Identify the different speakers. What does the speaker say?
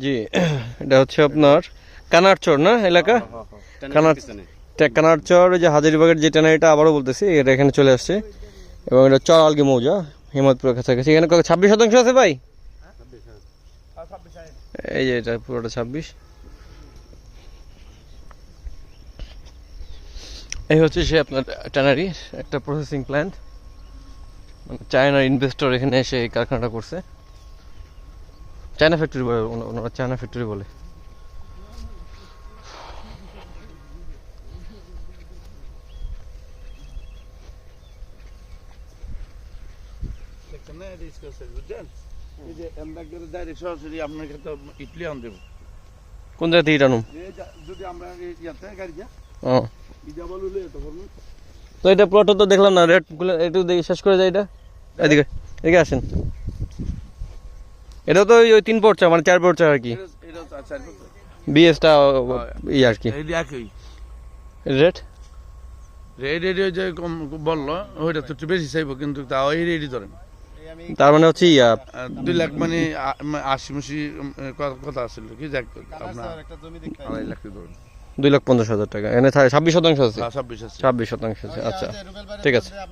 Speaker 1: জি এটা হচ্ছে আপনার কানারচর না এলাকা? কানারচর যে হাজারীবাগের যে ট্যানারিটা আবারও বলতেছি এটা এখানে চলে আসছে এবং এটা চর আলগি মৌজা হিমতপুরের কাছাকাছি। এখানে 26% আছে ভাই, এই যে এটা পুরোটা 26। এই হচ্ছে সে আপনার ট্যানারি একটা প্রসেসিং প্ল্যান্ট, মানে চায়নার ইনভেস্টর এখানে এসে এই কারখানাটা করছে। চায়না ফ্যাক্টরি বলে ওনারা, চায়না ফ্যাক্টরি বলে। কোন জায়গা থেকে এটা আনুম? ও তো এটা প্লট তো দেখলাম না, রেট গুলো একটু দেখি শেষ করে যায়। এটা এদিকে এদিকে আসেন। এটা তো ওই 3 পর্চা মানে 4 পর্চা আর কি, বিএসটা ই আর কি। রেট
Speaker 2: যে কম বললো ওইটা তো একটু বেশি চাইবো, কিন্তু তাও এই রেডি ধরেন
Speaker 1: তার মানে হচ্ছে
Speaker 2: 2 লাখ মানে 80 কথা আসছিল কি যাক আপনার 2.5 লাখ ধরেন,
Speaker 1: 2,50,000 টাকা। এখানে 26% আছে,
Speaker 2: 26 আছে।
Speaker 1: 26% আছে। আচ্ছা ঠিক আছে।